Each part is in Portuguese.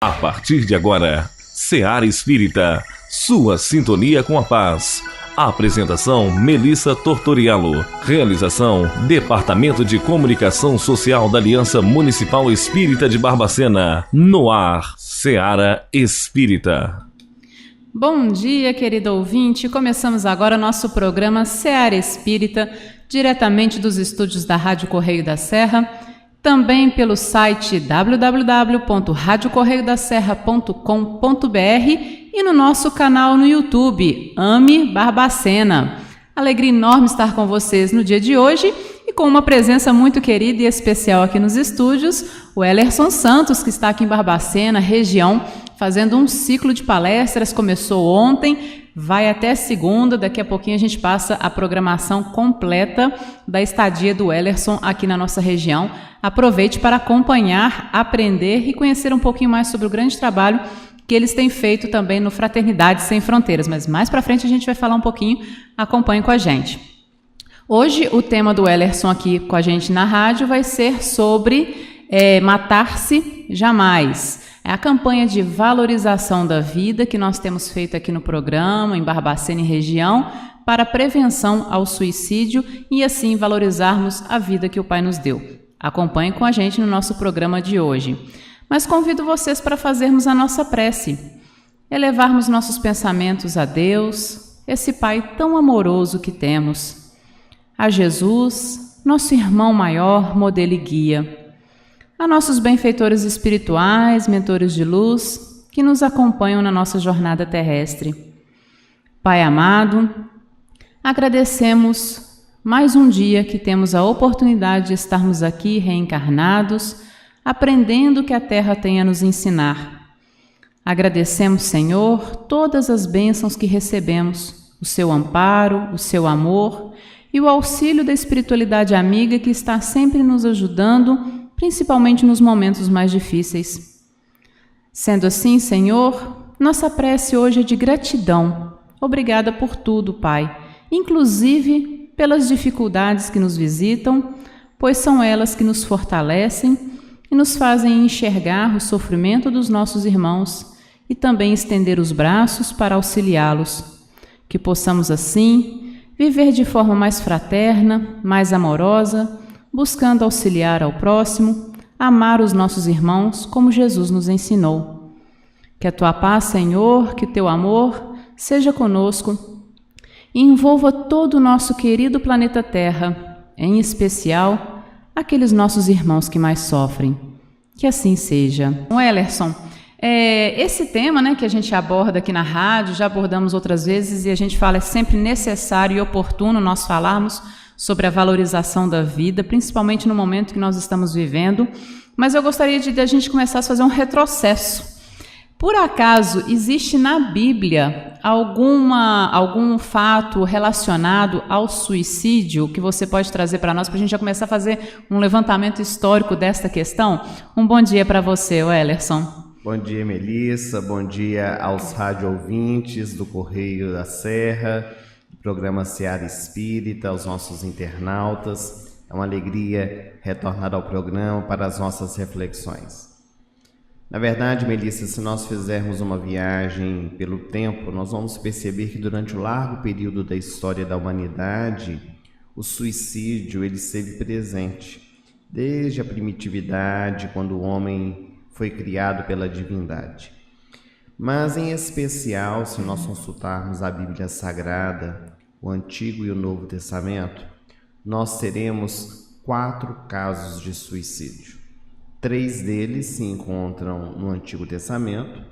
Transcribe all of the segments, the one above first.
A partir de agora, Seara Espírita, sua sintonia com a paz. Apresentação: Melissa Tortorialo. Realização: Departamento de Comunicação Social da Aliança Municipal Espírita de Barbacena. No ar, Seara Espírita. Bom dia, querido ouvinte. Começamos agora nosso programa Seara Espírita, diretamente dos estúdios da Rádio Correio da Serra, também pelo site www.radiocorreiodaserra.com.br e no nosso canal no YouTube, Ame Barbacena. Alegria enorme estar com vocês no dia de hoje e com uma presença muito querida e especial aqui nos estúdios, o Ellerson Santos, que está aqui em Barbacena, região, fazendo um ciclo de palestras. Começou ontem, vai até segunda. Daqui a pouquinho a gente passa a programação completa da estadia do Ellerson aqui na nossa região. Aproveite para acompanhar, aprender e conhecer um pouquinho mais sobre o grande trabalho que eles têm feito também no Fraternidade Sem Fronteiras. Mas mais para frente a gente vai falar um pouquinho, acompanhe com a gente. Hoje o tema do Ellerson aqui com a gente na rádio vai ser sobre Matar-se Jamais. É a campanha de valorização da vida que nós temos feito aqui no programa, em Barbacena e região, para prevenção ao suicídio e assim valorizarmos a vida que o Pai nos deu. Acompanhe com a gente no nosso programa de hoje. Mas convido vocês para fazermos a nossa prece, elevarmos nossos pensamentos a Deus, esse Pai tão amoroso que temos, a Jesus, nosso irmão maior, modelo e guia, a nossos benfeitores espirituais, mentores de luz, que nos acompanham na nossa jornada terrestre. Pai amado, agradecemos mais um dia que temos a oportunidade de estarmos aqui reencarnados, aprendendo o que a Terra tem a nos ensinar. Agradecemos, Senhor, todas as bênçãos que recebemos, o seu amparo, o seu amor e o auxílio da espiritualidade amiga que está sempre nos ajudando, principalmente nos momentos mais difíceis. Sendo assim, Senhor, nossa prece hoje é de gratidão. Obrigada por tudo, Pai, inclusive pelas dificuldades que nos visitam, pois são elas que nos fortalecem e nos fazem enxergar o sofrimento dos nossos irmãos e também estender os braços para auxiliá-los. Que possamos, assim, viver de forma mais fraterna, mais amorosa, buscando auxiliar ao próximo, amar os nossos irmãos como Jesus nos ensinou. Que a Tua paz, Senhor, que o Teu amor seja conosco e envolva todo o nosso querido planeta Terra, em especial aqueles nossos irmãos que mais sofrem. Que assim seja. Bom, Ellerson, esse tema, que a gente aborda aqui na rádio, já abordamos outras vezes e a gente fala, é sempre necessário e oportuno nós falarmos sobre a valorização da vida, principalmente no momento que nós estamos vivendo, mas eu gostaria de a gente começar a fazer um retrocesso. Por acaso, existe na Bíblia algum fato relacionado ao suicídio que você pode trazer para nós, para a gente já começar a fazer um levantamento histórico desta questão? Um bom dia para você, Ellerson. Bom dia, Melissa. Bom dia aos rádio ouvintes do Correio da Serra, do programa Seara Espírita, aos nossos internautas. É uma alegria retornar ao programa para as nossas reflexões. Na verdade, Melissa, se nós fizermos uma viagem pelo tempo, nós vamos perceber que durante o largo período da história da humanidade, o suicídio ele esteve presente, desde a primitividade, quando o homem foi criado pela divindade. Mas, em especial, se nós consultarmos a Bíblia Sagrada, o Antigo e o Novo Testamento, nós teremos 4 casos de suicídio. 3 deles se encontram no Antigo Testamento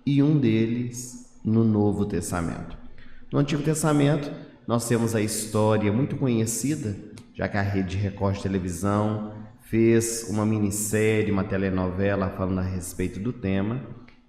e um deles no Novo Testamento. No Antigo Testamento, nós temos a história muito conhecida, já que a Rede Record de Televisão fez uma minissérie, uma telenovela falando a respeito do tema,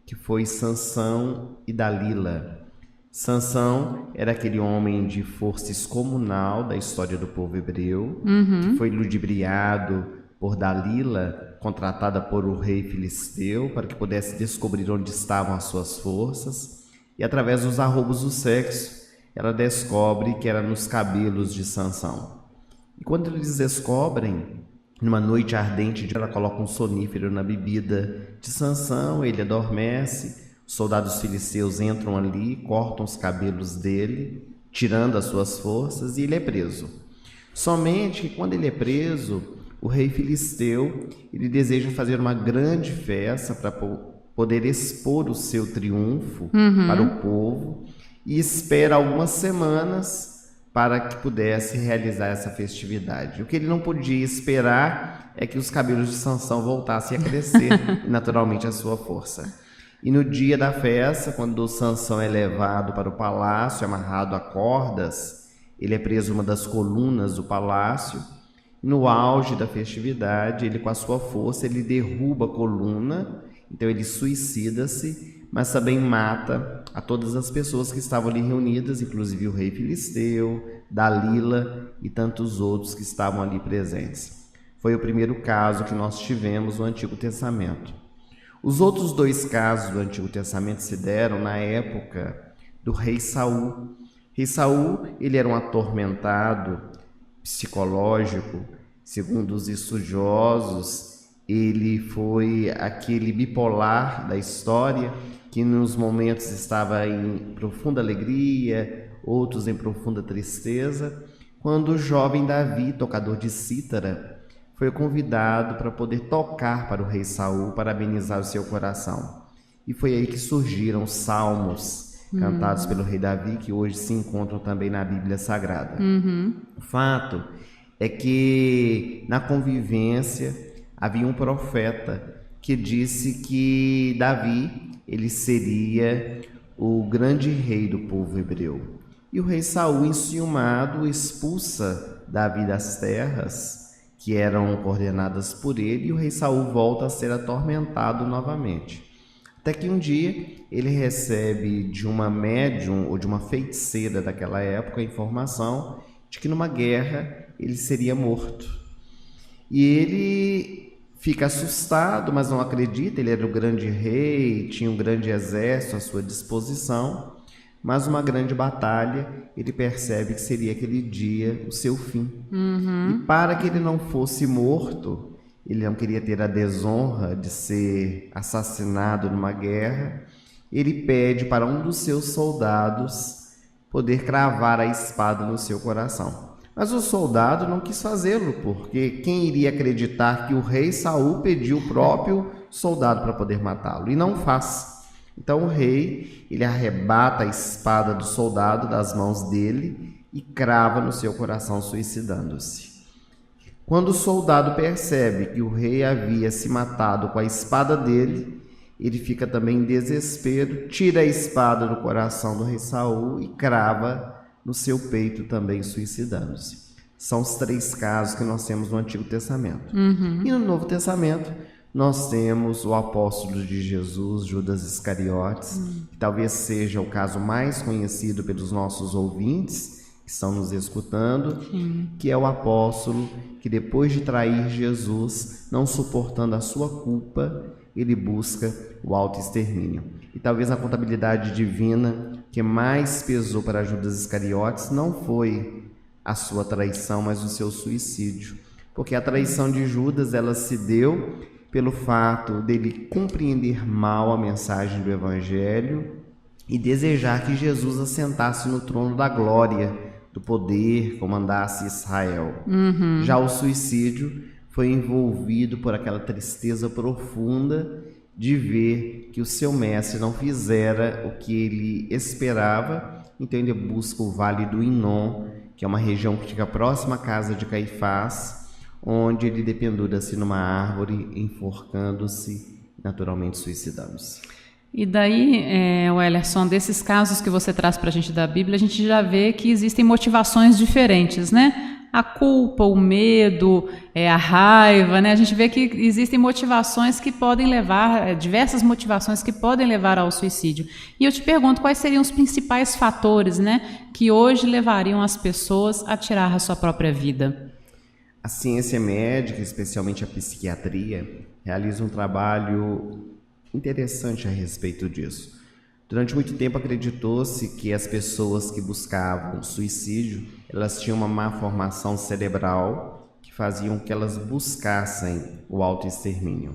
que foi Sansão e Dalila. Sansão era aquele homem de força excomunal da história do povo hebreu, que foi ludibriado por Dalila, contratada por o rei filisteu, para que pudesse descobrir onde estavam as suas forças, e através dos arroubos do sexo, ela descobre que era nos cabelos de Sansão. E quando eles descobrem Numa noite ardente, ela coloca um sonífero na bebida de Sansão, ele adormece. Os soldados filisteus entram ali, cortam os cabelos dele, tirando as suas forças, e ele é preso. Somente que quando ele é preso, o rei filisteu, ele deseja fazer uma grande festa para poder expor o seu triunfo para o povo, e espera algumas semanas para que pudesse realizar essa festividade. O que ele não podia esperar é que os cabelos de Sansão voltassem a crescer e naturalmente a sua força. E no dia da festa, quando Sansão é levado para o palácio, amarrado a cordas, ele é preso em uma das colunas do palácio. No auge da festividade, ele com a sua força, ele derruba a coluna, então ele suicida-se, mas também mata a todas as pessoas que estavam ali reunidas, inclusive o rei filisteu, Dalila e tantos outros que estavam ali presentes. Foi o primeiro caso que nós tivemos no Antigo Testamento. Os outros 2 casos do Antigo Testamento se deram na época do rei Saul. Rei Saul, ele era um atormentado psicológico, segundo os estudiosos, ele foi aquele bipolar da história que nos momentos estava em profunda alegria, outros em profunda tristeza, quando o jovem Davi, tocador de cítara, foi convidado para poder tocar para o rei Saul, para amenizar o seu coração. E foi aí que surgiram os salmos cantados pelo rei Davi, que hoje se encontram também na Bíblia Sagrada. O fato é que na convivência havia um profeta que disse que Davi ele seria o grande rei do povo hebreu. E o rei Saul, enciumado, expulsa Davi das terras que eram coordenadas por ele, e o rei Saul volta a ser atormentado novamente. Até que um dia ele recebe de uma médium ou de uma feiticeira daquela época a informação de que numa guerra ele seria morto. E ele fica assustado, mas não acredita, ele era o grande rei, tinha um grande exército à sua disposição, mas uma grande batalha, ele percebe que seria aquele dia o seu fim. E para que ele não fosse morto, ele não queria ter a desonra de ser assassinado numa guerra, ele pede para um dos seus soldados poder cravar a espada no seu coração. Mas o soldado não quis fazê-lo, porque quem iria acreditar que o rei Saul pediu o próprio soldado para poder matá-lo? E não faz. Então o rei, ele arrebata a espada do soldado das mãos dele e crava no seu coração, suicidando-se. Quando o soldado percebe que o rei havia se matado com a espada dele, ele fica também em desespero, tira a espada do coração do rei Saul e crava no seu peito também, suicidando-se. São os 3 casos que nós temos no Antigo Testamento. E no Novo Testamento, nós temos o apóstolo de Jesus, Judas Iscariotes, que talvez seja o caso mais conhecido pelos nossos ouvintes, que estão nos escutando, que é o apóstolo que depois de trair Jesus, não suportando a sua culpa, ele busca o autoextermínio. E talvez a contabilidade divina que mais pesou para Judas Iscariotes não foi a sua traição, mas o seu suicídio. Porque a traição de Judas, ela se deu pelo fato dele compreender mal a mensagem do Evangelho e desejar que Jesus assentasse no trono da glória, do poder, comandasse Israel. Já o suicídio foi envolvido por aquela tristeza profunda de ver que o seu mestre não fizera o que ele esperava, então ele busca o Vale do Inom, que é uma região que fica próxima à casa de Caifás, onde ele dependura-se numa árvore, enforcando-se, naturalmente suicidando-se. E daí, Wellerson, desses casos que você traz para a gente da Bíblia, a gente já vê que existem motivações diferentes, né? A culpa, o medo, a raiva, né? A gente vê que existem motivações que podem levar, diversas motivações que podem levar ao suicídio. E eu te pergunto, quais seriam os principais fatores, né, que hoje levariam as pessoas a tirar a sua própria vida? A ciência médica, especialmente a psiquiatria, realiza um trabalho interessante a respeito disso. Durante muito tempo acreditou-se que as pessoas que buscavam suicídio, elas tinham uma má formação cerebral, que faziam que elas buscassem o autoextermínio.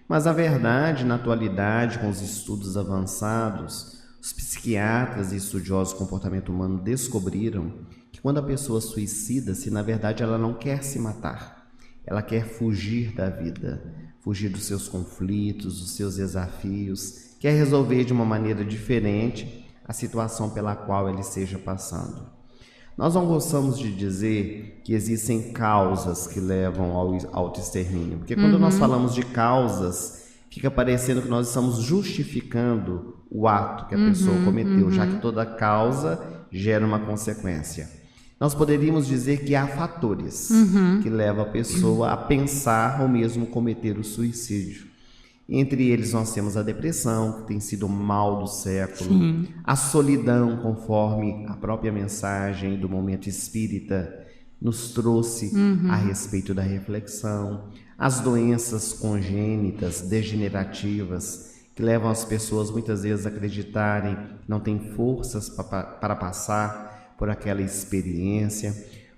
Mas a verdade, na atualidade, com os estudos avançados, os psiquiatras e estudiosos do comportamento humano descobriram que quando a pessoa suicida-se, na verdade ela não quer se matar, ela quer fugir da vida, fugir dos seus conflitos, dos seus desafios, quer resolver de uma maneira diferente a situação pela qual ele esteja passando. Nós não gostamos de dizer que existem causas que levam ao autoextermínio, porque quando nós falamos de causas, fica parecendo que nós estamos justificando o ato que a pessoa cometeu, já que toda causa gera uma consequência. Nós poderíamos dizer que há fatores que levam a pessoa a pensar ou mesmo cometer o suicídio. Entre eles nós temos a depressão, que tem sido o mal do século, a solidão, conforme a própria mensagem do momento espírita nos trouxe a respeito da reflexão, as doenças congênitas, degenerativas, que levam as pessoas muitas vezes a acreditarem que não têm forças para passar por aquela experiência,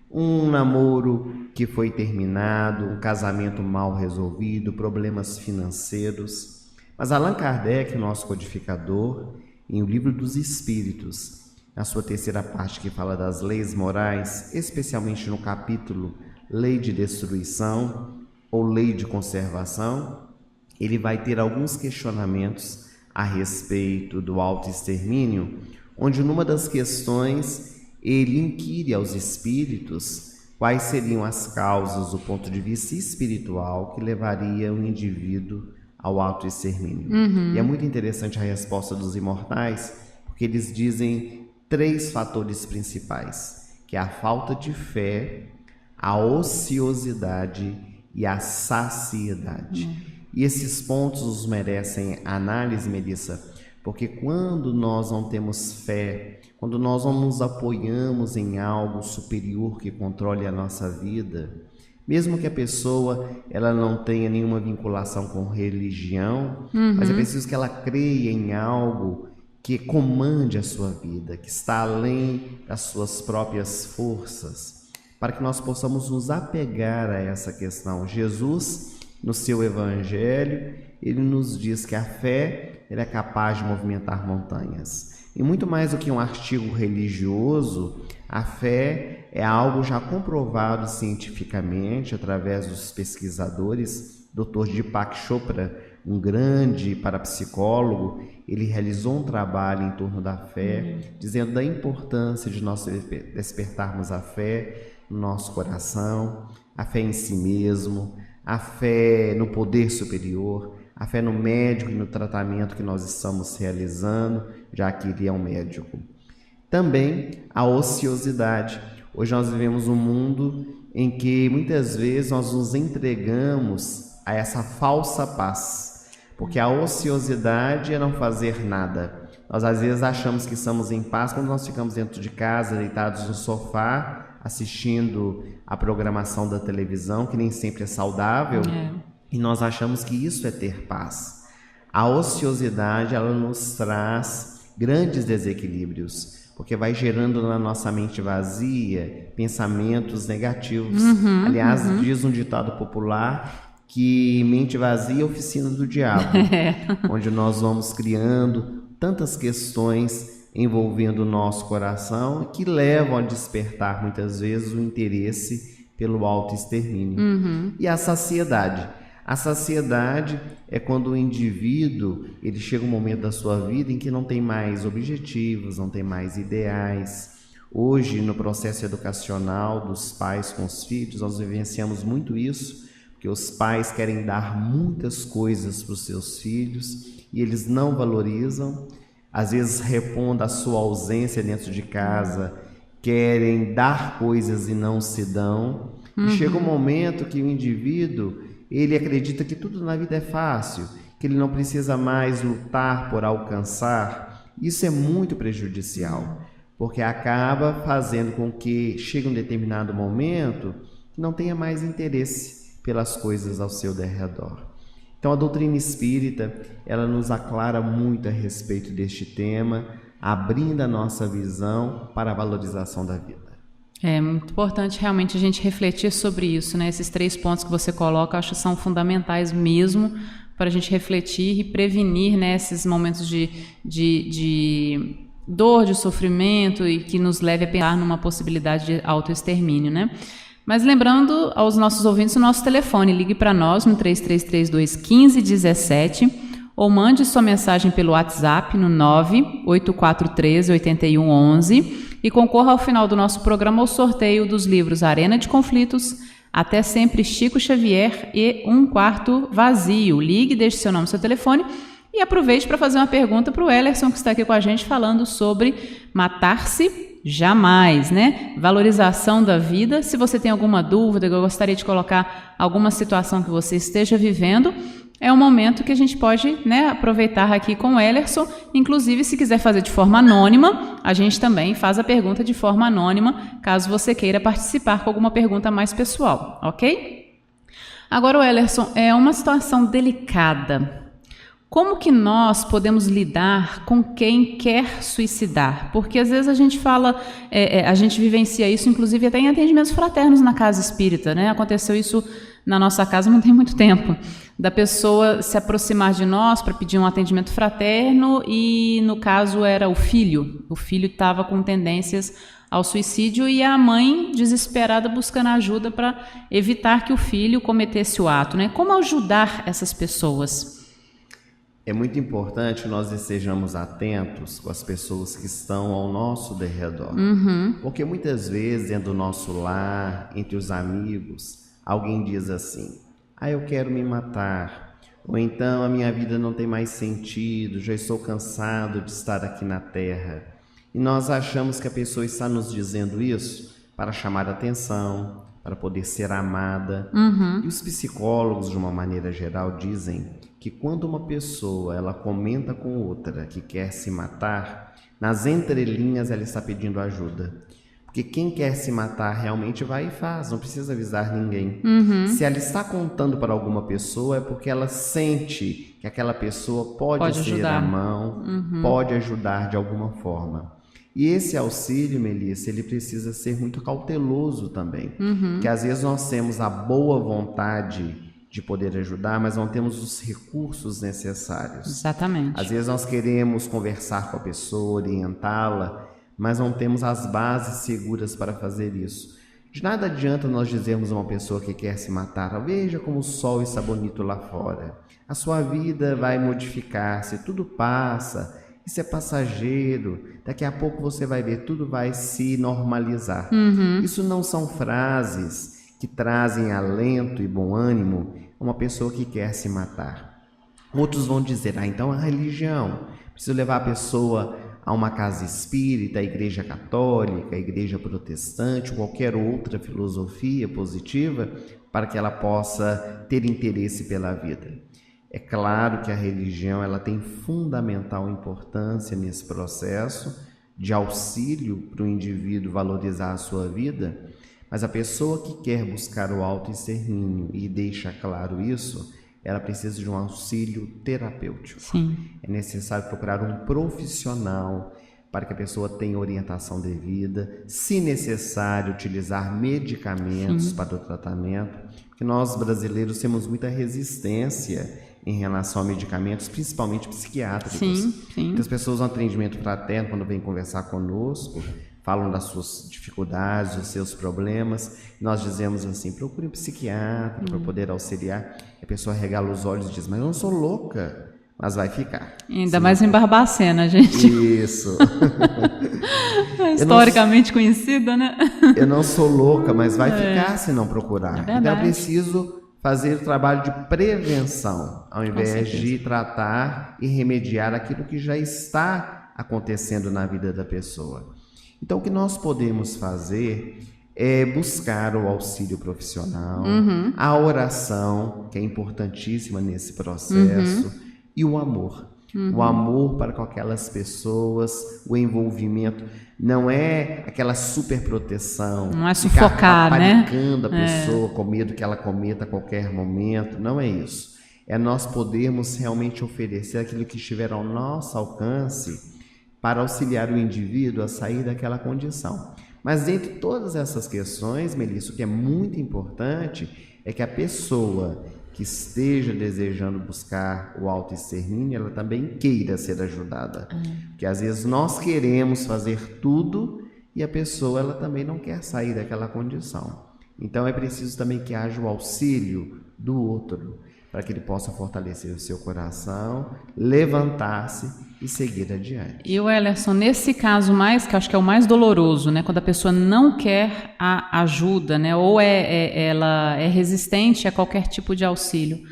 um namoro que foi terminado, um casamento mal resolvido, problemas financeiros. Mas Allan Kardec, nosso codificador, em O Livro dos Espíritos, na sua terceira parte que fala das leis morais, especialmente no capítulo Lei de Destruição ou Lei de Conservação, ele vai ter alguns questionamentos a respeito do autoextermínio, onde numa das questões ele inquire aos espíritos quais seriam as causas do ponto de vista espiritual que levaria o indivíduo ao autoextermínio. E é muito interessante a resposta dos imortais, porque eles dizem 3 fatores principais, que é a falta de fé, a ociosidade e a saciedade. E esses pontos nos merecem análise, Melissa, porque quando nós não temos fé, quando nós não nos apoiamos em algo superior que controle a nossa vida, mesmo que a pessoa ela não tenha nenhuma vinculação com religião, mas é preciso que ela creia em algo que comande a sua vida, que está além das suas próprias forças, para que nós possamos nos apegar a essa questão. Jesus, no seu evangelho, ele nos diz que a fé ele é capaz de movimentar montanhas. E muito mais do que um artigo religioso, a fé é algo já comprovado cientificamente através dos pesquisadores. Dr. Deepak Chopra, um grande parapsicólogo, ele realizou um trabalho em torno da fé, dizendo da importância de nós despertarmos a fé no nosso coração, a fé em si mesmo, a fé no poder superior, a fé no médico e no tratamento que nós estamos realizando, já que ele é um médico. Também a ociosidade. Hoje nós vivemos um mundo em que muitas vezes nós nos entregamos a essa falsa paz, porque a ociosidade é não fazer nada. Nós às vezes achamos que estamos em paz quando nós ficamos dentro de casa, deitados no sofá, assistindo a programação da televisão, que nem sempre é saudável. E nós achamos que isso é ter paz. A ociosidade, ela nos traz grandes desequilíbrios, porque vai gerando na nossa mente vazia pensamentos negativos. Aliás, diz um ditado popular que mente vazia é oficina do diabo, onde nós vamos criando tantas questões envolvendo o nosso coração que levam a despertar muitas vezes o interesse pelo autoextermínio. E a saciedade. A saciedade é quando o indivíduo ele chega um momento da sua vida em que não tem mais objetivos, não tem mais ideais. Hoje, no processo educacional dos pais com os filhos, nós vivenciamos muito isso, porque os pais querem dar muitas coisas para os seus filhos e eles não valorizam, às vezes repondo a sua ausência dentro de casa, querem dar coisas e não se dão. E chega um momento que o indivíduo ele acredita que tudo na vida é fácil, que ele não precisa mais lutar por alcançar. Isso é muito prejudicial, porque acaba fazendo com que chegue um determinado momento que não tenha mais interesse pelas coisas ao seu derredor. Então a doutrina espírita, ela nos aclara muito a respeito deste tema, abrindo a nossa visão para a valorização da vida. É muito importante realmente a gente refletir sobre isso, né? Esses 3 pontos que você coloca, eu acho que são fundamentais mesmo para a gente refletir e prevenir, né, esses momentos de dor, de sofrimento e que nos leve a pensar numa possibilidade de autoextermínio, né? Mas lembrando aos nossos ouvintes o nosso telefone, ligue para nós no 3332-1517 ou mande sua mensagem pelo WhatsApp no 98413-8111 e concorra ao final do nosso programa ao sorteio dos livros Arena de Conflitos, Até Sempre Chico Xavier e Um Quarto Vazio. Ligue, deixe seu nome e seu telefone e aproveite para fazer uma pergunta para o Ellerson, que está aqui com a gente falando sobre matar-se jamais, né? Valorização da vida. Se você tem alguma dúvida, eu gostaria de colocar alguma situação que você esteja vivendo, é um momento que a gente pode, né, aproveitar aqui com o Ellerson. Inclusive, se quiser fazer de forma anônima, a gente também faz a pergunta de forma anônima, caso você queira participar com alguma pergunta mais pessoal, ok? Agora, o Ellerson, é uma situação delicada. Como que nós podemos lidar com quem quer suicidar? Porque às vezes a gente fala, a gente vivencia isso, inclusive até em atendimentos fraternos na casa espírita, né? Aconteceu isso na nossa casa não tem muito tempo, da pessoa se aproximar de nós para pedir um atendimento fraterno e, no caso, era o filho. O filho estava com tendências ao suicídio e a mãe desesperada buscando ajuda para evitar que o filho cometesse o ato, né? Como ajudar essas pessoas? É muito importante nós estejamos atentos com as pessoas que estão ao nosso derredor. Porque muitas vezes, dentro do nosso lar, entre os amigos, alguém diz assim: eu quero me matar. Ou então, a minha vida não tem mais sentido, já estou cansado de estar aqui na Terra. E nós achamos que a pessoa está nos dizendo isso para chamar atenção, para poder ser amada. E os psicólogos, de uma maneira geral, dizem que quando uma pessoa ela comenta com outra que quer se matar, nas entrelinhas ela está pedindo ajuda. Porque quem quer se matar realmente vai e faz, não precisa avisar ninguém. Se ela está contando para alguma pessoa é porque ela sente que aquela pessoa pode ser a mão, pode ajudar de alguma forma. E esse auxílio, Melissa, ele precisa ser muito cauteloso também. Porque às vezes nós temos a boa vontade de poder ajudar, mas não temos os recursos necessários. Exatamente. Às vezes nós queremos conversar com a pessoa, orientá-la, mas não temos as bases seguras para fazer isso. De nada adianta nós dizermos a uma pessoa que quer se matar: veja como o sol está bonito lá fora, a sua vida vai modificar-se, tudo passa, isso é passageiro, daqui a pouco você vai ver, tudo vai se normalizar. Isso não são frases que trazem alento e bom ânimo a uma pessoa que quer se matar. Outros vão dizer: então a religião, preciso levar a pessoa a uma casa espírita, a igreja católica, a igreja protestante, ou qualquer outra filosofia positiva, para que ela possa ter interesse pela vida. É claro que a religião ela tem fundamental importância nesse processo de auxílio para o indivíduo valorizar a sua vida, mas a pessoa que quer buscar o autoextermínio e deixa claro isso, ela precisa de um auxílio terapêutico. Sim. É necessário procurar um profissional para que a pessoa tenha orientação devida, se necessário, utilizar medicamentos para o tratamento, porque nós brasileiros temos muita resistência em relação a medicamentos, principalmente psiquiátricos. Sim. As pessoas no atendimento fraterno, quando vêm conversar conosco, falam das suas dificuldades, dos seus problemas. Nós dizemos assim: procure um psiquiatra para poder auxiliar. A pessoa regala os olhos e diz: mas eu não sou louca, mas vai ficar. Ainda mais em Barbacena, gente. Isso. Historicamente conhecida, né? Eu não sou louca, mas vai ficar se não procurar. É então é preciso fazer o trabalho de prevenção, ao invés de tratar e remediar aquilo que já está acontecendo na vida da pessoa. Então, o que nós podemos fazer é buscar o auxílio profissional, a oração, que é importantíssima nesse processo, e o amor. O amor para com aquelas pessoas, o envolvimento. Não é aquela super proteção. Não é sufocar, né? Apanicando a pessoa com medo que ela cometa a qualquer momento. Não é isso. É nós podermos realmente oferecer aquilo que estiver ao nosso alcance para auxiliar o indivíduo a sair daquela condição. Mas dentre todas essas questões, Melissa, o que é muito importante é que a pessoa que esteja desejando buscar o autoextermínio, ela também queira ser ajudada. Porque às vezes nós queremos fazer tudo e a pessoa ela também não quer sair daquela condição. Então é preciso também que haja o auxílio do outro, para que ele possa fortalecer o seu coração, levantar-se e seguir adiante. E o Ellerson, nesse caso mais, que eu acho que é o mais doloroso, né, quando a pessoa não quer a ajuda, né, ou ela é resistente a qualquer tipo de auxílio,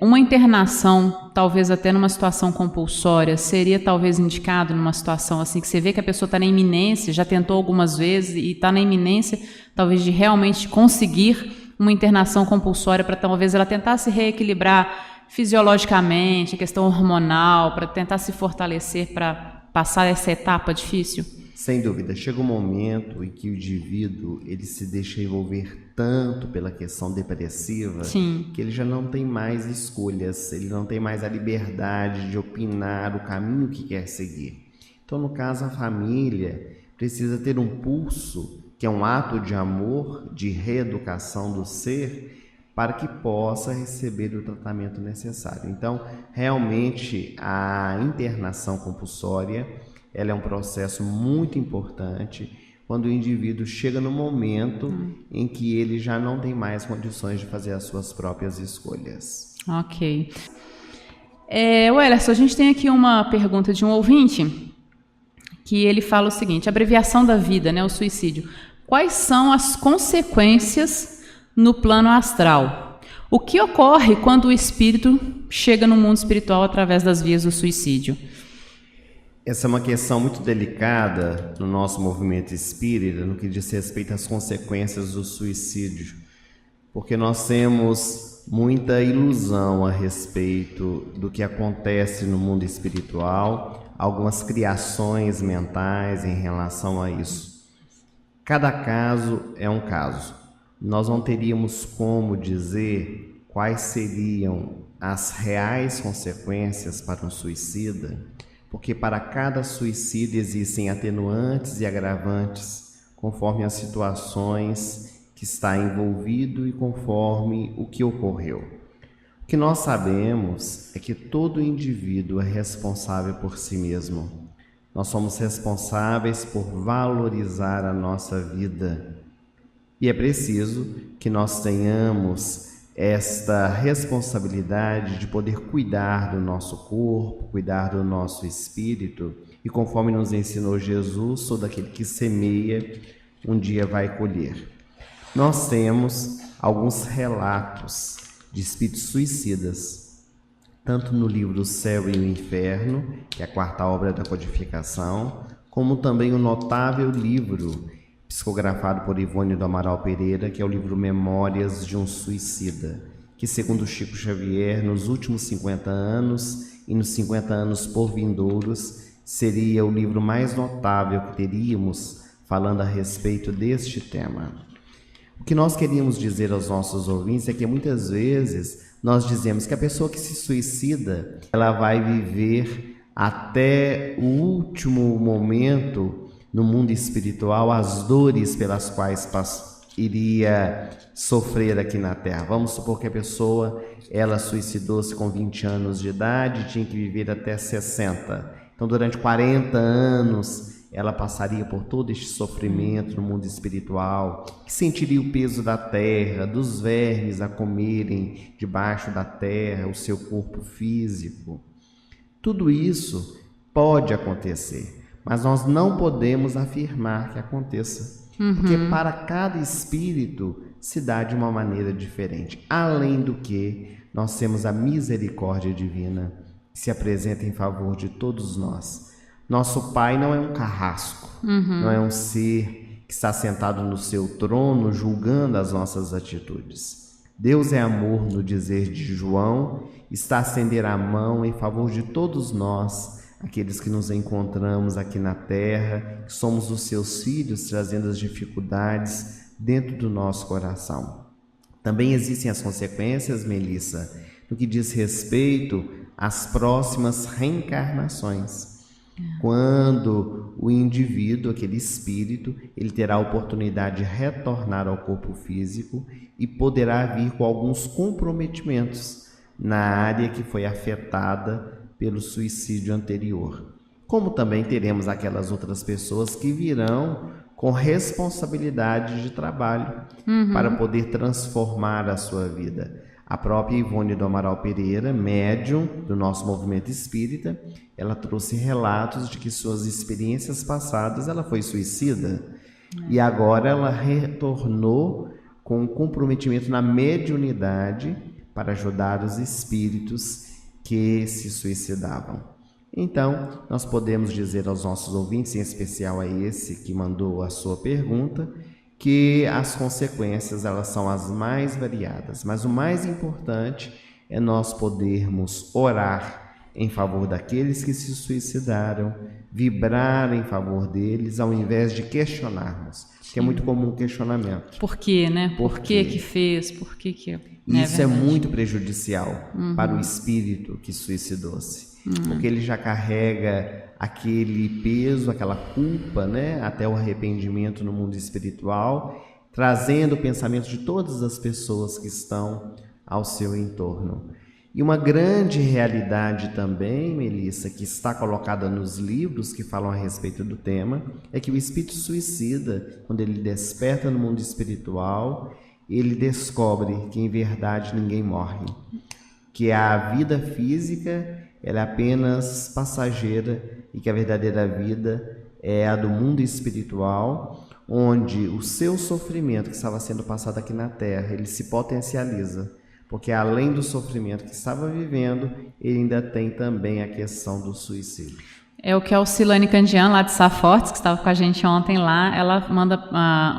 uma internação, talvez até numa situação compulsória, seria talvez indicado numa situação assim, que você vê que a pessoa está na iminência, já tentou algumas vezes e está na iminência, talvez de realmente conseguir uma internação compulsória para talvez ela tentar se reequilibrar fisiologicamente, a questão hormonal, para tentar se fortalecer para passar essa etapa difícil? Sem dúvida, chega um momento em que o indivíduo ele se deixa envolver tanto pela questão depressiva, Sim, que ele já não tem mais escolhas, ele não tem mais a liberdade de opinar o caminho que quer seguir. Então, no caso, a família precisa ter um pulso, que é um ato de amor, de reeducação do ser, para que possa receber o tratamento necessário. Então, realmente, a internação compulsória, ela é um processo muito importante quando o indivíduo chega no momento em que ele já não tem mais condições de fazer as suas próprias escolhas. ok. Ellerson, a gente tem aqui uma pergunta de um ouvinte, que ele fala o seguinte: abreviação da vida, né, o suicídio. Quais são as consequências no plano astral? O que ocorre quando o espírito chega no mundo espiritual através das vias do suicídio? Essa é uma questão muito delicada no nosso movimento espírita, no que diz respeito às consequências do suicídio, porque nós temos muita ilusão a respeito do que acontece no mundo espiritual, algumas criações mentais em relação a isso. Cada caso é um caso. Nós não teríamos como dizer quais seriam as reais consequências para um suicida, porque para cada suicídio existem atenuantes e agravantes, conforme as situações que está envolvido e conforme o que ocorreu. O que nós sabemos é que todo indivíduo é responsável por si mesmo. Nós somos responsáveis por valorizar a nossa vida. E é preciso que nós tenhamos esta responsabilidade de poder cuidar do nosso corpo, cuidar do nosso espírito. E conforme nos ensinou Jesus, todo aquele que semeia, um dia vai colher. Nós temos alguns relatos de espíritos suicidas, tanto no livro O Céu e o Inferno, que é a quarta obra da codificação, como também o notável livro psicografado por Ivone do Amaral Pereira, que é o livro Memórias de um Suicida, que, segundo Chico Xavier, nos últimos 50 anos e nos 50 anos por vindouros, seria o livro mais notável que teríamos falando a respeito deste tema. O que nós queríamos dizer aos nossos ouvintes é que muitas vezes nós dizemos que a pessoa que se suicida, ela vai viver até o último momento no mundo espiritual as dores pelas quais iria sofrer aqui na Terra. Vamos supor que a pessoa, ela suicidou-se com 20 anos de idade, tinha que viver até 60. Então, durante 40 anos, ela passaria por todo este sofrimento no mundo espiritual, que sentiria o peso da terra, dos vermes a comerem debaixo da terra, o seu corpo físico. Tudo isso pode acontecer. Mas nós não podemos afirmar que aconteça, porque para cada espírito se dá de uma maneira diferente. Além do que, nós temos a misericórdia divina que se apresenta em favor de todos nós. Nosso Pai não é um carrasco, não é um ser que está sentado no seu trono julgando as nossas atitudes. Deus é amor, no dizer de João, está a estender a mão em favor de todos nós, aqueles que nos encontramos aqui na Terra, que somos os seus filhos, trazendo as dificuldades dentro do nosso coração. Também existem as consequências, Melissa, no que diz respeito às próximas reencarnações. Quando o indivíduo, aquele espírito, ele terá a oportunidade de retornar ao corpo físico e poderá vir com alguns comprometimentos na área que foi afetada pelo suicídio anterior. Como também teremos aquelas outras pessoas que virão com responsabilidade de trabalho para poder transformar a sua vida. A própria Ivone do Amaral Pereira, médium do nosso movimento espírita, ela trouxe relatos de que suas experiências passadas ela foi suicida e agora ela retornou com um comprometimento na mediunidade para ajudar os espíritos que se suicidavam. Então, nós podemos dizer aos nossos ouvintes, em especial a esse que mandou a sua pergunta, que as consequências elas são as mais variadas, mas o mais importante é nós podermos orar em favor daqueles que se suicidaram, vibrar em favor deles, ao invés de questionarmos, que é muito comum o questionamento. Por quê, né? Por que fez? Por que... Isso é muito prejudicial para o espírito que suicidou-se, porque ele já carrega aquele peso, aquela culpa, né, até o arrependimento no mundo espiritual, trazendo o pensamento de todas as pessoas que estão ao seu entorno. E uma grande realidade também, Melissa, que está colocada nos livros que falam a respeito do tema, é que o espírito suicida, quando ele desperta no mundo espiritual, ele descobre que em verdade ninguém morre, que a vida física ela é apenas passageira e que a verdadeira vida é a do mundo espiritual, onde o seu sofrimento que estava sendo passado aqui na Terra, ele se potencializa, porque além do sofrimento que estava vivendo, ele ainda tem também a questão do suicídio. É o que a Alcilane Candian, lá de Safortes, que estava com a gente ontem lá, ela manda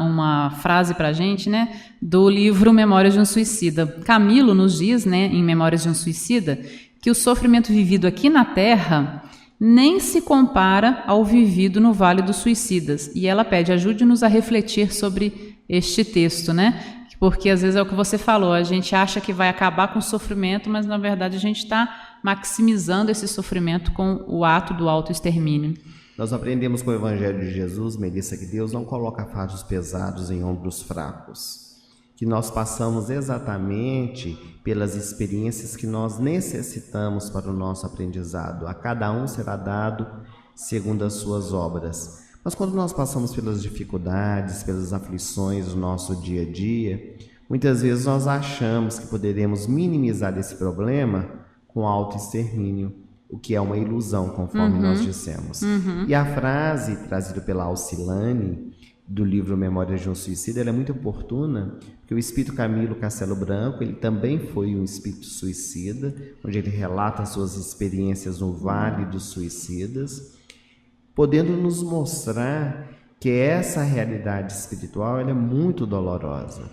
uma frase para a gente, né, do livro Memórias de um Suicida. Camilo nos diz, né, em Memórias de um Suicida, que o sofrimento vivido aqui na Terra nem se compara ao vivido no Vale dos Suicidas. E ela pede, ajude-nos a refletir sobre este texto, né? Porque às vezes é o que você falou, a gente acha que vai acabar com o sofrimento, mas na verdade a gente está maximizando esse sofrimento com o ato do autoextermínio. Nós aprendemos com o Evangelho de Jesus, Melissa, que Deus não coloca fardos pesados em ombros fracos, que nós passamos exatamente pelas experiências que nós necessitamos para o nosso aprendizado. A cada um será dado segundo as suas obras. Mas quando nós passamos pelas dificuldades, pelas aflições do nosso dia a dia, muitas vezes nós achamos que poderemos minimizar esse problema com autoextermínio, o que é uma ilusão, conforme nós dissemos. E a frase trazida pela Alcilane, do livro Memórias de um Suicida, ela é muito oportuna, porque o espírito Camilo Castelo Branco, ele também foi um espírito suicida, onde ele relata suas experiências no Vale dos Suicidas, podendo nos mostrar que essa realidade espiritual ela é muito dolorosa,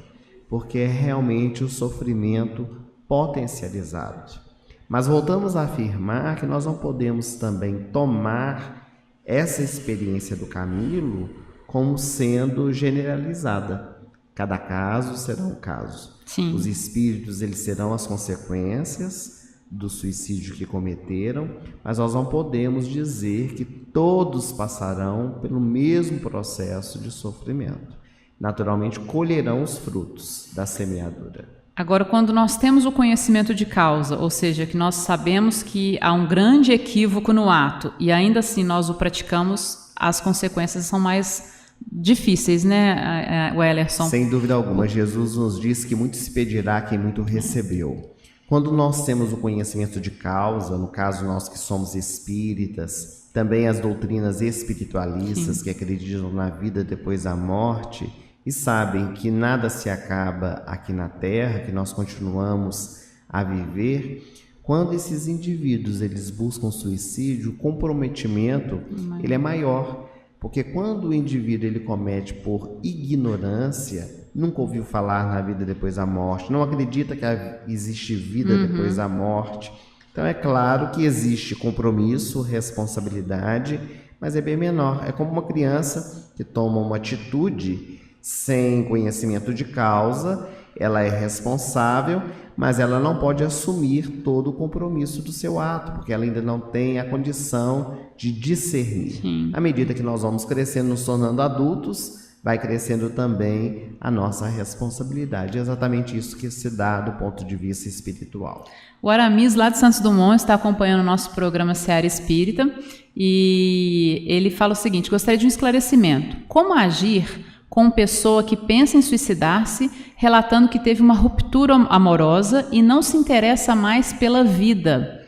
porque é realmente o sofrimento potencializado. Mas voltamos a afirmar que nós não podemos também tomar essa experiência do Camilo como sendo generalizada. Cada caso será um caso. Sim. Os espíritos eles serão as consequências do suicídio que cometeram, mas nós não podemos dizer que todos passarão pelo mesmo processo de sofrimento. Naturalmente, colherão os frutos da semeadura. Agora, quando nós temos o conhecimento de causa, ou seja, que nós sabemos que há um grande equívoco no ato e ainda assim nós o praticamos, as consequências são mais difíceis, né, Wellerson? Sem dúvida alguma. Jesus nos diz que muito se pedirá a quem muito recebeu. Quando nós temos o conhecimento de causa, no caso nós que somos espíritas, também as doutrinas espiritualistas que acreditam na vida depois da morte e sabem que nada se acaba aqui na Terra, que nós continuamos a viver, quando esses indivíduos eles buscam suicídio, o comprometimento ele é maior. Porque quando o indivíduo ele comete por ignorância, nunca ouviu falar na vida depois da morte, não acredita que existe vida depois da morte, então é claro que existe compromisso, responsabilidade, mas é bem menor. É como uma criança que toma uma atitude sem conhecimento de causa ela é responsável, mas ela não pode assumir todo o compromisso do seu ato, porque ela ainda não tem a condição de discernir. Sim. À medida que nós vamos crescendo, nos tornando adultos, vai crescendo também a nossa responsabilidade. É exatamente isso que se dá do ponto de vista espiritual. O Aramis, lá de Santos Dumont, está acompanhando o nosso programa Seara Espírita e ele fala o seguinte: gostaria de um esclarecimento. Como agir com pessoa que pensa em suicidar-se, relatando que teve uma ruptura amorosa e não se interessa mais pela vida?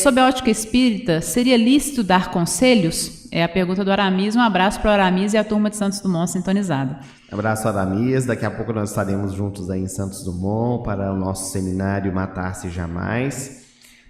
Sob a ótica espírita, seria lícito dar conselhos? É a pergunta do Aramis. Um abraço para o Aramis e a turma de Santos Dumont sintonizada. Abraço, Aramis. Daqui a pouco nós estaremos juntos aí em Santos Dumont para o nosso seminário Matar-se Jamais.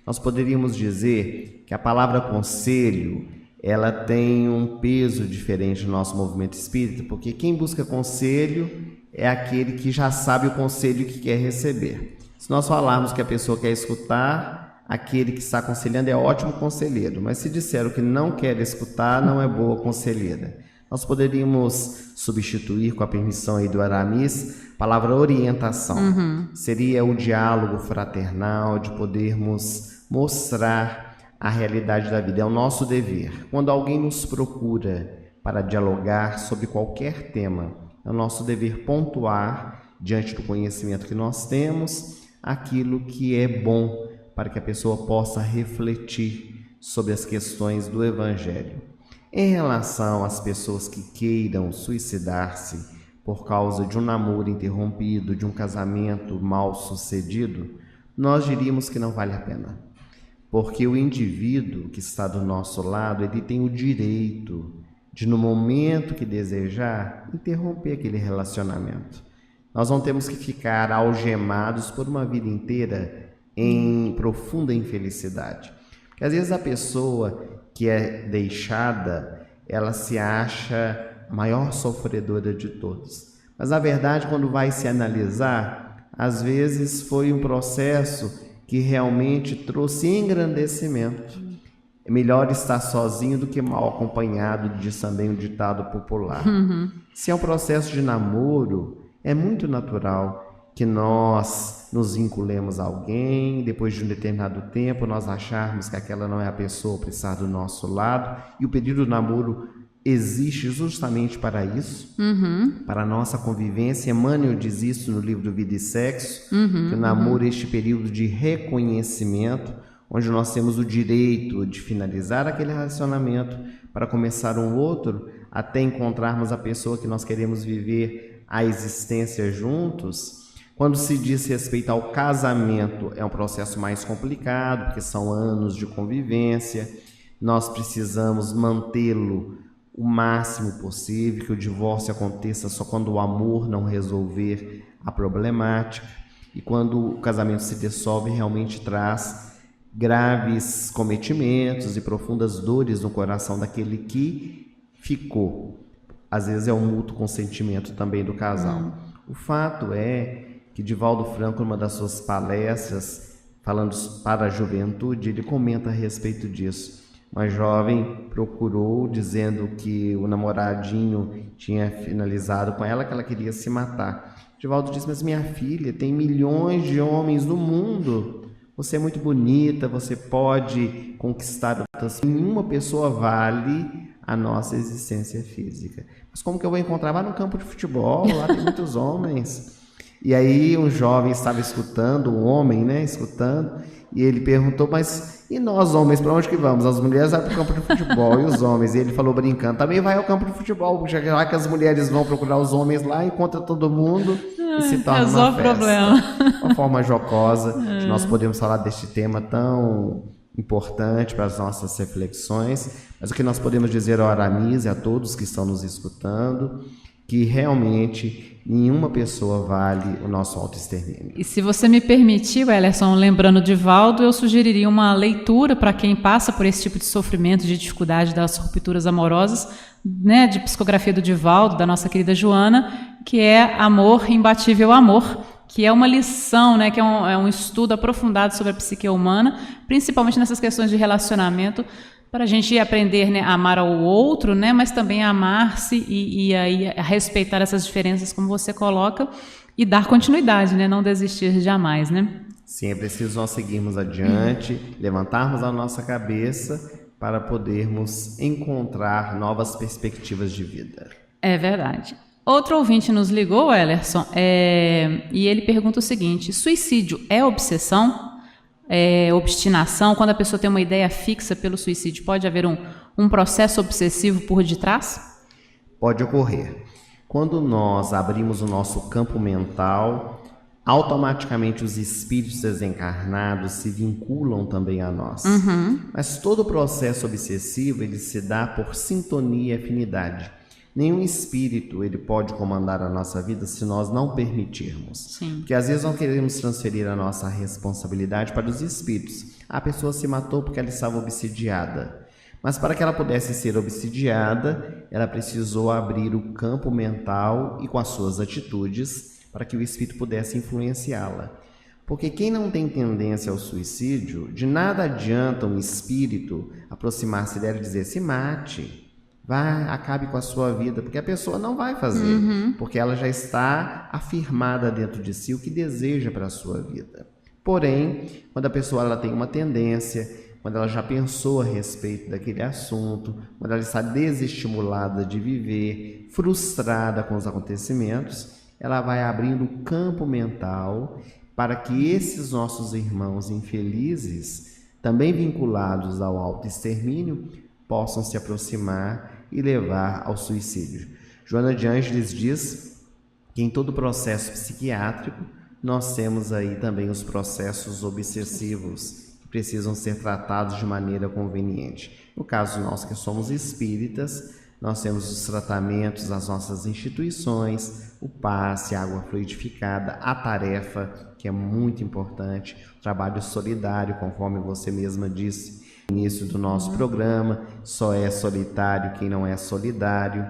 Nós poderíamos dizer que a palavra conselho, ela tem um peso diferente no nosso movimento espírita, porque quem busca conselho é aquele que já sabe o conselho que quer receber. Se nós falarmos que a pessoa quer escutar, aquele que está aconselhando é ótimo conselheiro, mas se disser o que não quer escutar, não é boa conselheira. Nós poderíamos substituir, com a permissão aí do Aramis, a palavra orientação. Seria o diálogo fraternal, de podermos mostrar a realidade da vida. É o nosso dever. Quando alguém nos procura para dialogar sobre qualquer tema, é o nosso dever pontuar, diante do conhecimento que nós temos, aquilo que é bom, para que a pessoa possa refletir sobre as questões do Evangelho. Em relação às pessoas que queiram suicidar-se por causa de um namoro interrompido, de um casamento mal sucedido, nós diríamos que não vale a pena. Porque o indivíduo que está do nosso lado, ele tem o direito de, no momento que desejar, interromper aquele relacionamento. Nós não temos que ficar algemados por uma vida inteira em profunda infelicidade. Porque às vezes a pessoa que é deixada, ela se acha a maior sofredora de todos. Mas na verdade, quando vai se analisar, às vezes foi um processo que realmente trouxe engrandecimento. É melhor estar sozinho do que mal acompanhado, diz também um ditado popular. Se é um processo de namoro, é muito natural que nós nos vinculemos a alguém, depois de um determinado tempo nós acharmos que aquela não é a pessoa para estar do nosso lado, e o período do namoro existe justamente para isso, para a nossa convivência. Emmanuel diz isso no livro Vida e Sexo, que o namoro é este período de reconhecimento, onde nós temos o direito de finalizar aquele relacionamento para começar um outro, até encontrarmos a pessoa que nós queremos viver a existência juntos. Quando se diz respeito ao casamento, é um processo mais complicado, porque são anos de convivência. Nós precisamos mantê-lo o máximo possível, que o divórcio aconteça só quando o amor não resolver a problemática. E quando o casamento se dissolve, realmente traz graves cometimentos e profundas dores no coração daquele que ficou. Às vezes é um mútuo consentimento também do casal. O fato é que Divaldo Franco, numa das suas palestras, falando para a juventude, ele comenta a respeito disso. Uma jovem procurou, dizendo que o namoradinho tinha finalizado com ela, que ela queria se matar. Divaldo disse: mas minha filha, tem milhões de homens no mundo. Você é muito bonita, você pode conquistar outras. Nenhuma pessoa vale a nossa existência física. Mas como que eu vou encontrar? Vai no campo de futebol, lá tem muitos homens. E aí um jovem estava escutando, um homem, né, escutando, e ele perguntou: mas e nós homens, para onde que vamos? As mulheres vão para o campo de futebol e os homens? E ele falou brincando: também vai ao campo de futebol, já que as mulheres vão procurar os homens lá, encontra todo mundo e se torna uma festa. Problema. Uma forma jocosa de nós podemos falar deste tema tão importante para as nossas reflexões, mas o que nós podemos dizer ao Aramis e a todos que estão nos escutando, que realmente nenhuma pessoa vale o nosso autoextermínio. E se você me permitir, Wellerson, lembrando Divaldo, eu sugeriria uma leitura para quem passa por esse tipo de sofrimento, de dificuldade das rupturas amorosas, né, de psicografia do Divaldo, da nossa querida Joana, que é Amor, Imbatível Amor, que é uma lição, né, que é um estudo aprofundado sobre a psique humana, principalmente nessas questões de relacionamento, para a gente aprender, né, a amar ao outro, né, mas também a amar-se e a respeitar essas diferenças, como você coloca. e dar continuidade, né? Não desistir jamais, né? Sim, é preciso nós seguirmos adiante, levantarmos a nossa cabeça para podermos encontrar novas perspectivas de vida. É verdade. Outro ouvinte nos ligou, Ellerson, e ele pergunta o seguinte: suicídio é obsessão? É obstinação? Quando a pessoa tem uma ideia fixa pelo suicídio, pode haver um processo obsessivo por detrás? Pode ocorrer. Quando nós abrimos o nosso campo mental, automaticamente os espíritos desencarnados se vinculam também a nós. Mas todo o processo obsessivo ele se dá por sintonia e afinidade. Nenhum espírito ele pode comandar a nossa vida se nós não permitirmos. Sim. Porque às vezes nós queremos transferir a nossa responsabilidade para os espíritos. A pessoa se matou porque ela estava obsidiada. Mas para que ela pudesse ser obsidiada, ela precisou abrir o campo mental e com as suas atitudes para que o espírito pudesse influenciá-la. Porque quem não tem tendência ao suicídio, de nada adianta um espírito aproximar-se dela e dizer: se mate. Acabe com a sua vida, porque a pessoa não vai fazer, porque ela já está afirmada dentro de si o que deseja para a sua vida. Porém, quando a pessoa ela tem uma tendência, quando ela já pensou a respeito daquele assunto, quando ela está desestimulada de viver, frustrada com os acontecimentos, ela vai abrindo o campo mental para que esses nossos irmãos infelizes, também vinculados ao autoextermínio, possam se aproximar e levar ao suicídio. Joana de Ângeles diz que em todo processo psiquiátrico nós temos aí também os processos obsessivos que precisam ser tratados de maneira conveniente. No caso nós que somos espíritas, nós temos os tratamentos das nossas instituições, o passe, a água fluidificada, a tarefa, que é muito importante, o trabalho solidário, conforme você mesma disse no início do nosso programa, só é solitário quem não é solidário.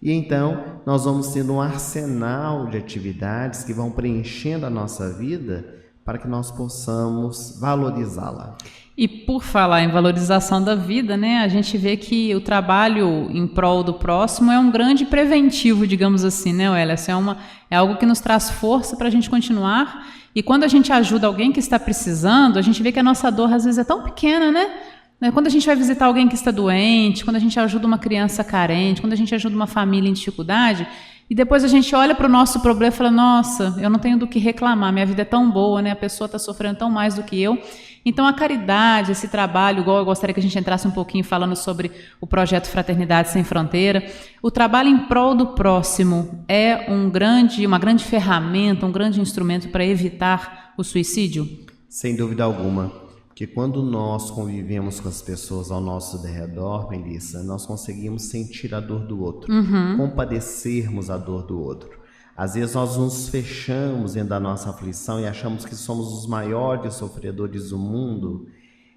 E então nós vamos tendo um arsenal de atividades que vão preenchendo a nossa vida para que nós possamos valorizá-la. E por falar em valorização da vida, né, a gente vê que o trabalho em prol do próximo é um grande preventivo, digamos assim, né, Ellerson? É algo que nos traz força para a gente continuar. E quando a gente ajuda alguém que está precisando, a gente vê que a nossa dor às vezes é tão pequena, né? Quando a gente vai visitar alguém que está doente, quando a gente ajuda uma criança carente, quando a gente ajuda uma família em dificuldade, e depois a gente olha para o nosso problema e fala: nossa, eu não tenho do que reclamar, minha vida é tão boa, né? A pessoa está sofrendo tão mais do que eu. Então a caridade, esse trabalho, igual eu gostaria que a gente entrasse um pouquinho falando sobre o projeto Fraternidade Sem Fronteira, o trabalho em prol do próximo é uma grande ferramenta, um grande instrumento para evitar o suicídio? Sem dúvida alguma, porque quando nós convivemos com as pessoas ao nosso derredor, Melissa, nós conseguimos sentir a dor do outro, compadecermos a dor do outro. Às vezes nós nos fechamos dentro da nossa aflição e achamos que somos os maiores sofredores do mundo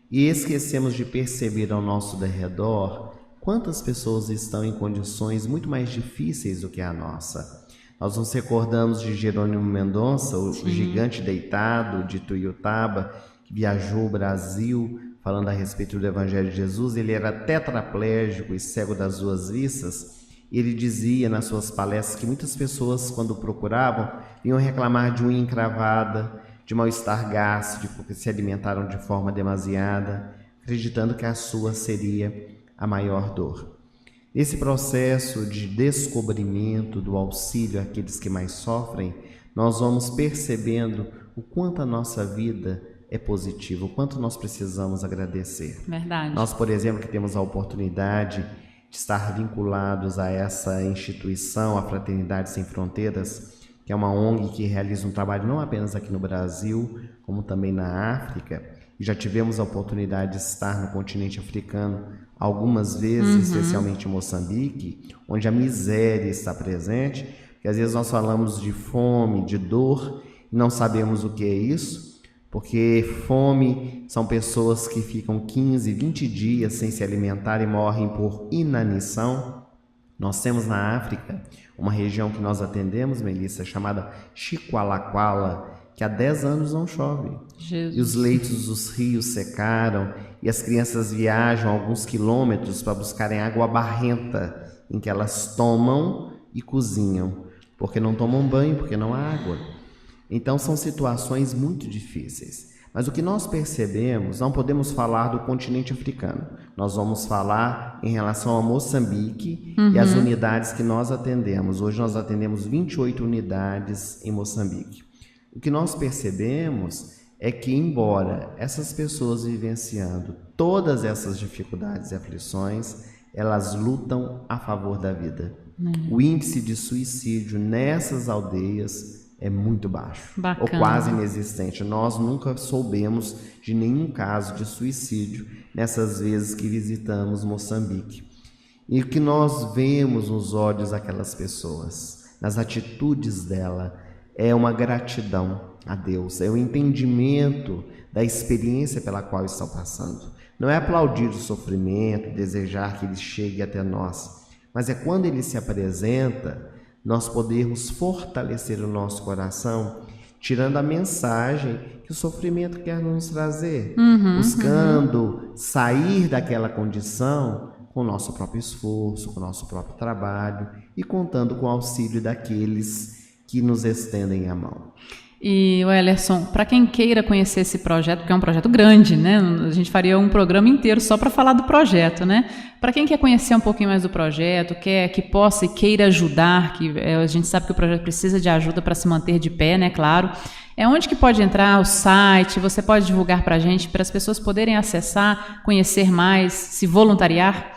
e esquecemos de perceber ao nosso derredor quantas pessoas estão em condições muito mais difíceis do que a nossa. Nós nos recordamos de Jerônimo Mendonça, o gigante deitado de Tuiutaba, que viajou o Brasil falando a respeito do Evangelho de Jesus. Ele era tetraplégico e cego das duas vistas. Ele dizia nas suas palestras que muitas pessoas, quando o procuravam, vinham reclamar de unha encravada, de mal-estar gástrico, porque se alimentaram de forma demasiada, acreditando que a sua seria a maior dor. Nesse processo de descobrimento do auxílio àqueles que mais sofrem, nós vamos percebendo o quanto a nossa vida é positiva, o quanto nós precisamos agradecer. Verdade. Nós, por exemplo, que temos a oportunidade de estar vinculados a essa instituição, a Fraternidade Sem Fronteiras, que é uma ONG que realiza um trabalho não apenas aqui no Brasil, como também na África. E já tivemos a oportunidade de estar no continente africano algumas vezes, especialmente em Moçambique, onde a miséria está presente, que às vezes nós falamos de fome, de dor, e não sabemos o que é isso, porque fome são pessoas que ficam 15, 20 dias sem se alimentar e morrem por inanição. Nós temos na África uma região que nós atendemos, Melissa, chamada Chiqualaquala, que há 10 anos não chove. Jesus. E os leitos dos rios secaram e as crianças viajam alguns quilômetros para buscarem água barrenta, em que elas tomam e cozinham. porque não tomam banho, porque não há água. Então são situações muito difíceis. Mas o que nós percebemos, não podemos falar do continente africano. Nós vamos falar em relação a Moçambique e as unidades que nós atendemos. Hoje nós atendemos 28 unidades em Moçambique. O que nós percebemos é que, embora essas pessoas vivenciando todas essas dificuldades e aflições, elas lutam a favor da vida. O índice de suicídio nessas aldeias é muito baixo, ou quase inexistente. Nós nunca soubemos de nenhum caso de suicídio nessas vezes que visitamos Moçambique. E o que nós vemos nos olhos daquelas pessoas, nas atitudes dela, é uma gratidão a Deus, é o entendimento da experiência pela qual estão passando. Não é aplaudir o sofrimento, desejar que ele chegue até nós, mas é quando ele se apresenta, nós podemos fortalecer o nosso coração, tirando a mensagem que o sofrimento quer nos trazer, buscando sair daquela condição com o nosso próprio esforço, com o nosso próprio trabalho e contando com o auxílio daqueles que nos estendem a mão. E, Wellerson, para quem queira conhecer esse projeto, porque é um projeto grande, né? A gente faria um programa inteiro só para falar do projeto, né? Para quem quer conhecer um pouquinho mais do projeto, que possa e queira ajudar, que a gente sabe que o projeto precisa de ajuda para se manter de pé, né? Claro. É onde que pode entrar o site? Você pode divulgar para a gente, para as pessoas poderem acessar, conhecer mais, se voluntariar?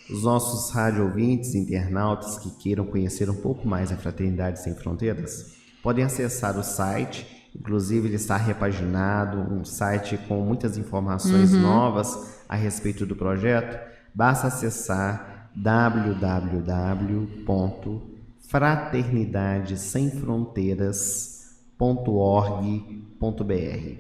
Os nossos rádio ouvintes, internautas que queiram conhecer um pouco mais a Fraternidade Sem Fronteiras, podem acessar o site, inclusive ele está repaginado, um site com muitas informações novas a respeito do projeto. Basta acessar www.fraternidadesemfronteiras.org.br.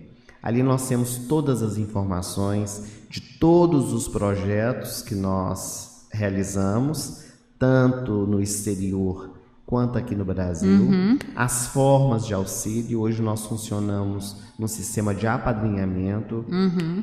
Ali nós temos todas as informações de todos os projetos que nós realizamos, tanto no exterior quanto aqui no Brasil, as formas de auxílio. Hoje nós funcionamos num sistema de apadrinhamento,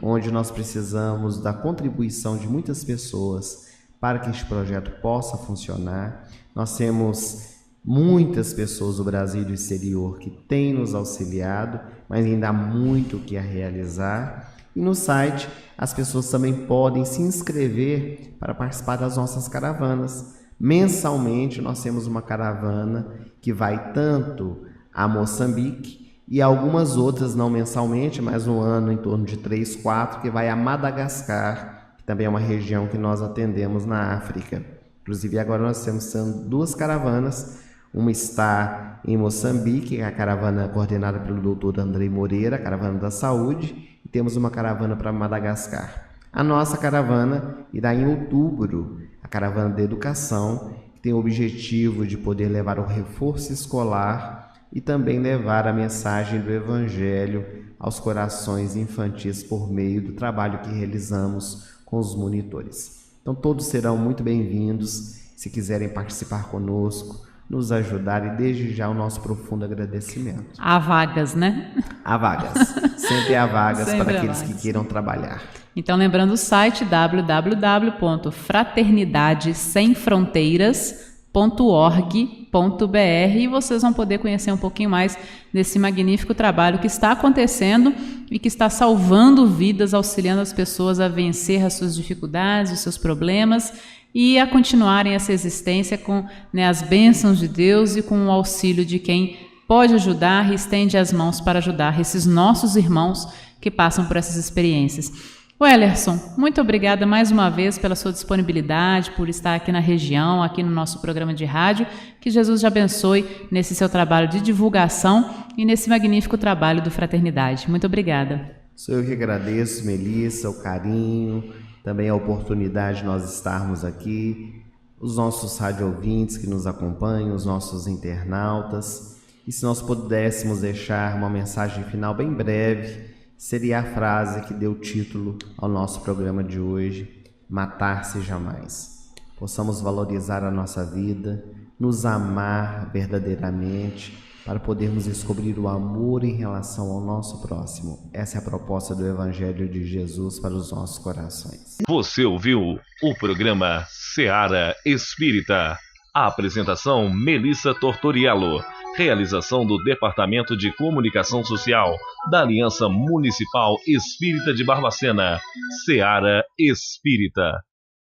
onde nós precisamos da contribuição de muitas pessoas para que este projeto possa funcionar. Nós temos muitas pessoas do Brasil e do exterior que têm nos auxiliado, mas ainda há muito o que a realizar. E no site as pessoas também podem se inscrever para participar das nossas caravanas. Mensalmente nós temos uma caravana que vai tanto a Moçambique e algumas outras, não mensalmente, mas no ano em torno de 3, 4, que vai a Madagascar, que também é uma região que nós atendemos na África. Inclusive agora nós temos 2 caravanas, uma está em Moçambique, é a caravana coordenada pelo Dr. Andrei Moreira, a caravana da saúde, e temos uma caravana para Madagascar. A nossa caravana irá em outubro, a caravana da educação, que tem o objetivo de poder levar o reforço escolar e também levar a mensagem do Evangelho aos corações infantis por meio do trabalho que realizamos com os monitores. Então todos serão muito bem-vindos, se quiserem participar conosco, nos ajudar, e desde já o nosso profundo agradecimento. Há vagas, né? Há vagas. Sempre há vagas Sempre para há aqueles vagas. que queiram trabalhar. Então, lembrando o site www.fraternidadesemfronteiras.org.br, e vocês vão poder conhecer um pouquinho mais desse magnífico trabalho que está acontecendo e que está salvando vidas, auxiliando as pessoas a vencer as suas dificuldades, os seus problemas e a continuarem essa existência com, né, as bênçãos de Deus e com o auxílio de quem pode ajudar e estende as mãos para ajudar esses nossos irmãos que passam por essas experiências. Wellerson, muito obrigada mais uma vez pela sua disponibilidade, por estar aqui na região, aqui no nosso programa de rádio. Que Jesus te abençoe nesse seu trabalho de divulgação e nesse magnífico trabalho do Fraternidade. Muito obrigada. Sou eu que agradeço, Melissa, o carinho, também a oportunidade de nós estarmos aqui, os nossos rádio ouvintes que nos acompanham, os nossos internautas. E se nós pudéssemos deixar uma mensagem final bem breve, seria a frase que deu título ao nosso programa de hoje: matar-se jamais. Possamos valorizar a nossa vida, nos amar verdadeiramente, para podermos descobrir o amor em relação ao nosso próximo. Essa é a proposta do Evangelho de Jesus para os nossos corações. Você ouviu o programa Seara Espírita, Apresentação Melissa Tortoriello. Realização do Departamento de Comunicação Social da Aliança Municipal Espírita de Barbacena. Seara Espírita.